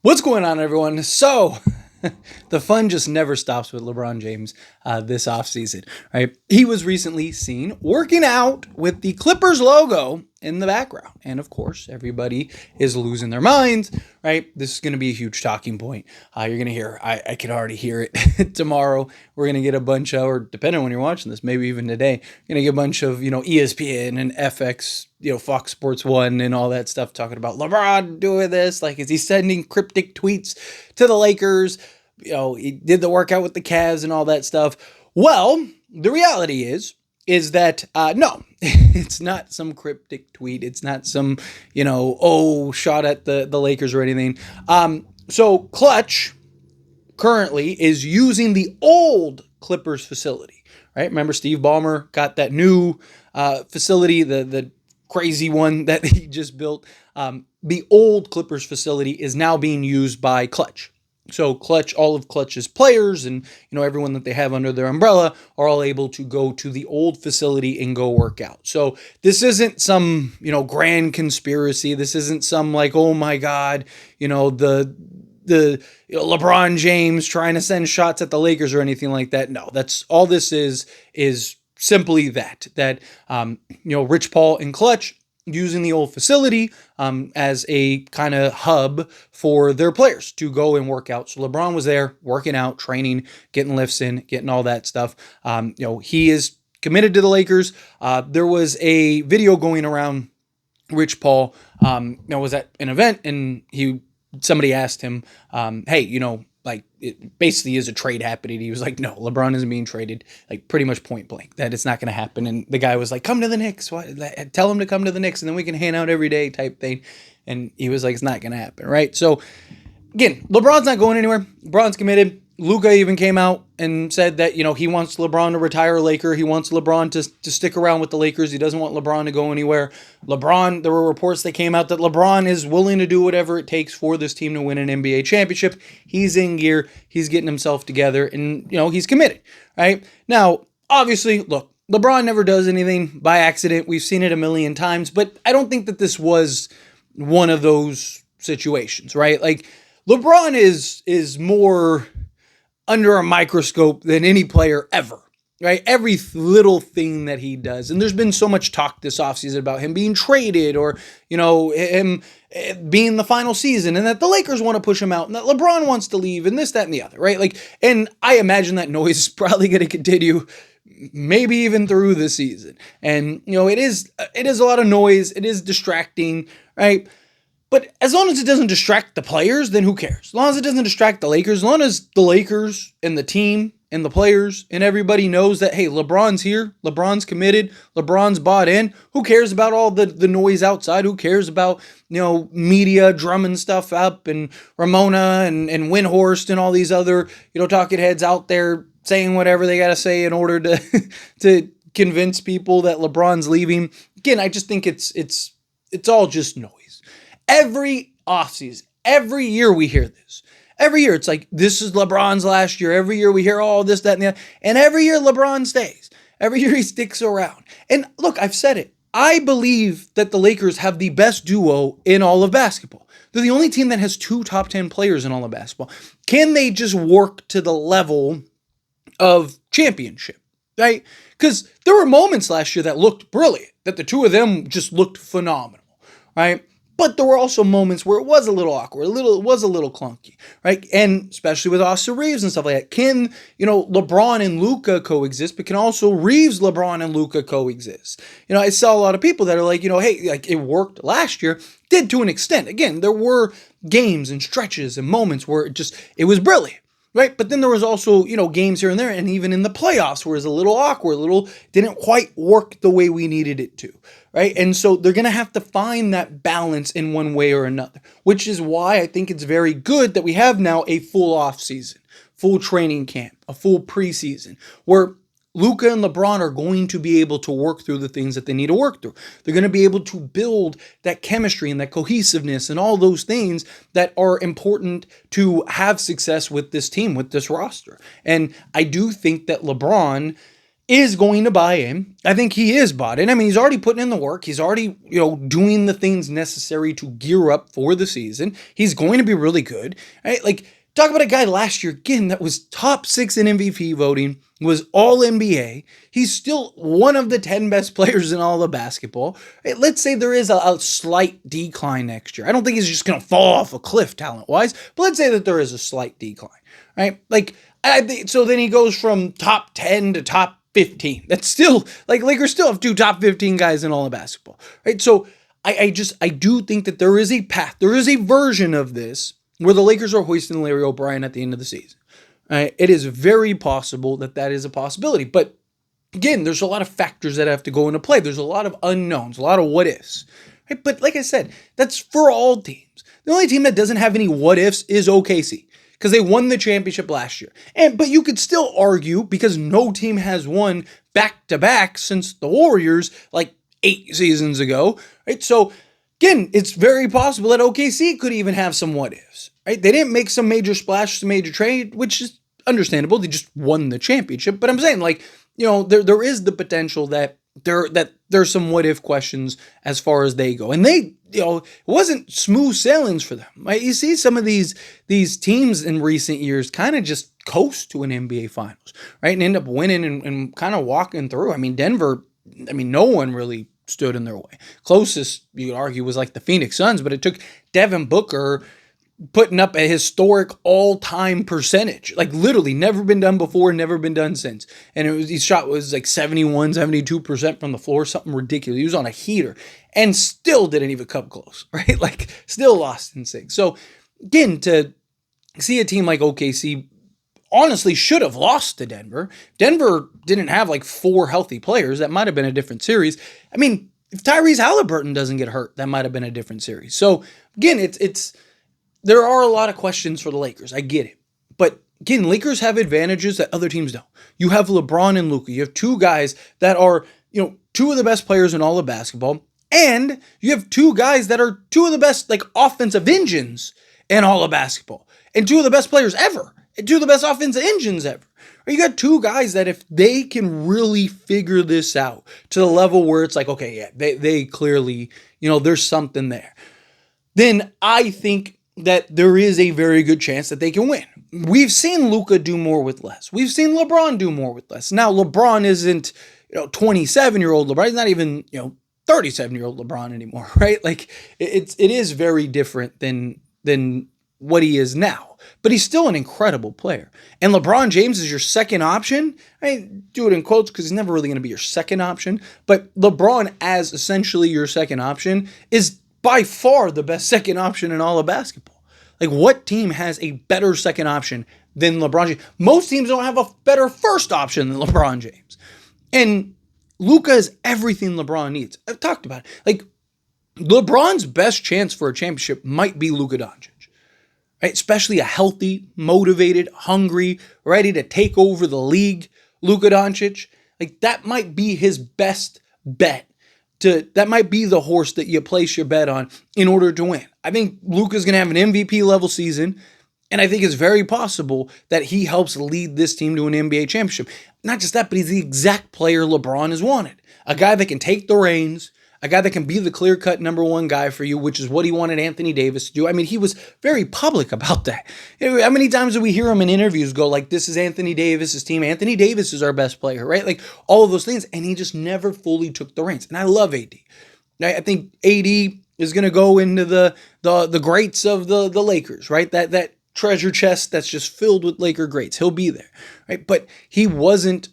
What's going on, everyone? So, the fun just never stops with LeBron James this offseason, right? He was recently seen working out with the Clippers logo in the background. And of course, everybody is losing their minds, right? This is going to be a huge talking point. You're going to hear, I can already hear it tomorrow. We're going to get a bunch of, or depending on when you're watching this, maybe even today, you're going to get a bunch of, ESPN and FX, Fox Sports 1 and all that stuff talking about LeBron doing this. Like, is he sending cryptic tweets to the Lakers? He did the workout with the Cavs and all that stuff. Well, the reality is that no, it's not some cryptic tweet. It's not some, shot at the Lakers or anything. So Klutch currently is using the old Clippers facility, right? Remember, Steve Ballmer got that new facility, the crazy one that he just built. The old Clippers facility is now being used by Klutch. So Klutch, all of Klutch's players and everyone that they have under their umbrella are all able to go to the old facility and go work out. So this isn't some grand conspiracy. This isn't some like, oh my God, the LeBron James trying to send shots at the Lakers or anything like that. No, that's all this is simply that Rich Paul and Klutch using the old facility as a kind of hub for their players to go and work out. So LeBron was there working out, training, getting lifts in, getting all that stuff. He is committed to the Lakers. There was a video going around. Rich Paul was at an event and somebody asked him, hey, like it basically is a trade happening. He was like, no, LeBron isn't being traded, like pretty much point blank, that it's not going to happen. And the guy was like, come to the Knicks. Tell him to come to the Knicks and then we can hang out every day type thing. And he was like, it's not going to happen, right? So again, LeBron's not going anywhere. LeBron's committed. Luka even came out and said that, he wants LeBron to retire a Laker. He wants LeBron to stick around with the Lakers. He doesn't want LeBron to go anywhere. There were reports that came out that LeBron is willing to do whatever it takes for this team to win an NBA championship. He's in gear. He's getting himself together and, he's committed, right? Now, obviously, look, LeBron never does anything by accident. We've seen it a million times, but I don't think that this was one of those situations, right? Like, LeBron is more under a microscope than any player ever, right? Every little thing that he does. And there's been so much talk this offseason about him being traded or, him being the final season and that the Lakers want to push him out and that LeBron wants to leave and this, that, and the other, right? Like, and I imagine that noise is probably going to continue maybe even through the season. And, it is a lot of noise. It is distracting, right? But as long as it doesn't distract the players, then who cares? As long as it doesn't distract the Lakers, as long as the Lakers and the team and the players and everybody knows that, hey, LeBron's here, LeBron's committed, LeBron's bought in, who cares about all the noise outside? Who cares about, media drumming stuff up and Ramona and Windhorst and all these other, talking heads out there saying whatever they got to say in order to to convince people that LeBron's leaving? Again, I just think it's all just noise. Every offseason, every year we hear this. Every year it's like, this is LeBron's last year. Every year we hear all this, that, and the other. And every year LeBron stays. Every year he sticks around. And look, I've said it. I believe that the Lakers have the best duo in all of basketball. They're the only team that has 2 top 10 players in all of basketball. Can they just work to the level of championship, right? Because there were moments last year that looked brilliant, that the two of them just looked phenomenal, right? But there were also moments where it was a little awkward, it was a little clunky, right? And especially with Austin Reeves and stuff like that. Can, LeBron and Luka coexist, but can also Reeves, LeBron, and Luka coexist? I saw a lot of people that are like, hey, like it worked last year, did to an extent. Again, there were games and stretches and moments where it was brilliant. Right. But then there was also, games here and there. And even in the playoffs where it was a little awkward, didn't quite work the way we needed it to. Right. And so they're going to have to find that balance in one way or another, which is why I think it's very good that we have now a full off season, full training camp, a full preseason where Luka and LeBron are going to be able to work through the things that they need to work through. They're going to be able to build that chemistry and that cohesiveness and all those things that are important to have success with this team, with this roster. And I do think that LeBron is going to buy in. I think he is bought in. I mean, he's already putting in the work. He's already, doing the things necessary to gear up for the season. He's going to be really good. Right? Like, talk about a guy last year, again, that was top 6 in MVP voting, was all NBA. He's still one of the 10 best players in all of basketball. Right? Let's say there is a slight decline next year. I don't think he's just going to fall off a cliff talent-wise, but let's say that there is a slight decline. Right? Like, I think so. Then he goes from top 10 to top 15. That's still, like, Lakers still have 2 top 15 guys in all of basketball, right? So I do think that there is a path, there is a version of this where the Lakers are hoisting Larry O'Brien at the end of the season. Right? It is very possible that that is a possibility, but again, there's a lot of factors that have to go into play. There's a lot of unknowns, a lot of what ifs, right? But like I said, that's for all teams. The only team that doesn't have any what ifs is OKC, because they won the championship last year. But you could still argue, because no team has won back-to-back since the Warriors, like 8 seasons ago, right? So, again, it's very possible that OKC could even have some what-ifs, right? They didn't make some major splash, some major trade, which is understandable. They just won the championship. But I'm saying, like, there is the potential that there's some what-if questions as far as they go. And they, it wasn't smooth sailings for them. Right? You see some of these teams in recent years kind of just coast to an NBA Finals, right? And end up winning and kind of walking through. I mean, Denver, no one really stood in their way. Closest, you could argue, was like the Phoenix Suns, but it took Devin Booker putting up a historic all-time percentage. Like, literally never been done before, never been done since. And his shot was like 71, 72% from the floor, something ridiculous. He was on a heater and still didn't even come close, right? Like, still lost in 6. So, again, to see a team like OKC honestly should have lost to Denver. Denver didn't have like 4 healthy players. That might have been a different series. I mean, if Tyrese Halliburton doesn't get hurt, that might have been a different series. So, again, there are a lot of questions for the Lakers. I get it. But again, Lakers have advantages that other teams don't. You have LeBron and Luka. You have 2 guys that are, 2 of the best players in all of basketball. And you have 2 guys that are 2 of the best, like, offensive engines in all of basketball. And 2 of the best players ever. And 2 of the best offensive engines ever. You got 2 guys that if they can really figure this out to the level where it's like, okay, yeah, they clearly, there's something there. Then I think that there is a very good chance that they can win. We've seen Luka do more with less. We've seen LeBron do more with less. Now, LeBron isn't, 27-year-old LeBron. He's not even, 37-year-old LeBron anymore, right? Like, it is very different than what he is now. But he's still an incredible player. And LeBron James is your second option. I do it in quotes because he's never really going to be your second option. But LeBron as essentially your second option is by far the best second option in all of basketball. Like, what team has a better second option than LeBron James? Most teams don't have a better first option than LeBron James. And Luka is everything LeBron needs. I've talked about it. Like, LeBron's best chance for a championship might be Luka Doncic. Right? Especially a healthy, motivated, hungry, ready to take over the league Luka Doncic. Like, that might be his best bet. That might be the horse that you place your bet on in order to win. I think Luka's going to have an MVP level season, and I think it's very possible that he helps lead this team to an NBA championship. Not just that, but he's the exact player LeBron has wanted. A guy that can take the reins, a guy that can be the clear-cut number 1 guy for you, which is what he wanted Anthony Davis to do. I mean, he was very public about that. How many times do we hear him in interviews go like, this is Anthony Davis's team. Anthony Davis is our best player, right? Like, all of those things. And he just never fully took the reins. And I love AD. I think AD is going to go into the greats of the Lakers, right? That treasure chest that's just filled with Laker greats. He'll be there, right? But he wasn't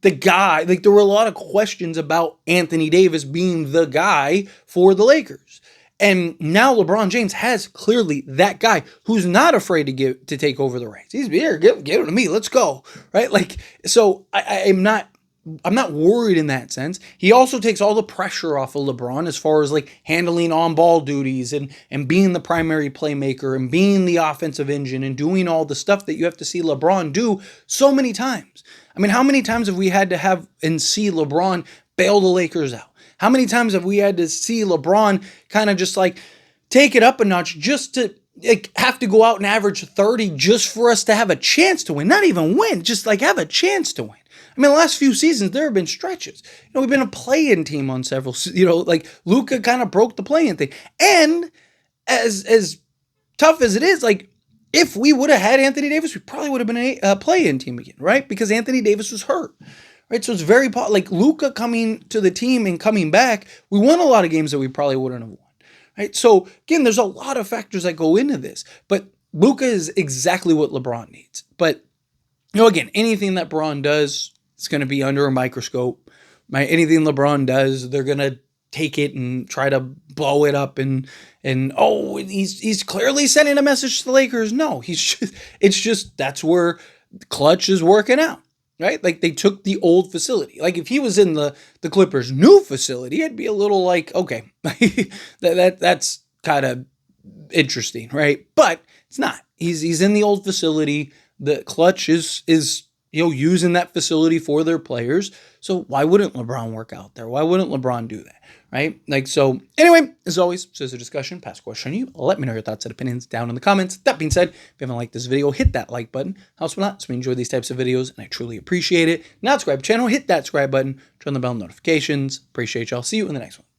the guy. Like, there were a lot of questions about Anthony Davis being the guy for the Lakers. And now LeBron James has clearly that guy who's not afraid to take over the reins. He's here, give it to me, let's go, right? Like, so I'm not worried in that sense. He also takes all the pressure off of LeBron as far as like handling on-ball duties and being the primary playmaker and being the offensive engine and doing all the stuff that you have to see LeBron do so many times. I mean, how many times have we had to have and see LeBron bail the Lakers out? How many times have we had to see LeBron kind of just like take it up a notch just to have to go out and average 30 just for us to have a chance to win? Not even win, just like have a chance to win. I mean, the last few seasons, there have been stretches. We've been a play-in team on several, like Luka kind of broke the play-in thing. And as tough as it is, like, if we would have had Anthony Davis, we probably would have been a play-in team again, right? Because Anthony Davis was hurt, right? So it's very, like, Luka coming to the team and coming back, we won a lot of games that we probably wouldn't have won, right? So, again, there's a lot of factors that go into this. But Luka is exactly what LeBron needs. But, again, anything that LeBron does, it's going to be under a microscope. Right? Anything LeBron does, they're going to take it and try to blow it up and he's clearly sending a message to the Lakers. No, it's just that's where Klutch is working out, right? Like, they took the old facility. Like, if he was in the Clippers' new facility, it'd be a little like, okay, that's kind of interesting, right? But it's not. He's in the old facility. The Klutch is using that facility for their players. So why wouldn't LeBron work out there? Why wouldn't LeBron do that? Right? Like, so anyway, as always, this is a discussion, pass a question on you. Let me know your thoughts and opinions down in the comments. That being said, if you haven't liked this video, hit that like button. Helps me a lot. So we enjoy these types of videos and I truly appreciate it. Now subscribe to the channel, hit that subscribe button, turn the bell notifications. Appreciate y'all. See you in the next one.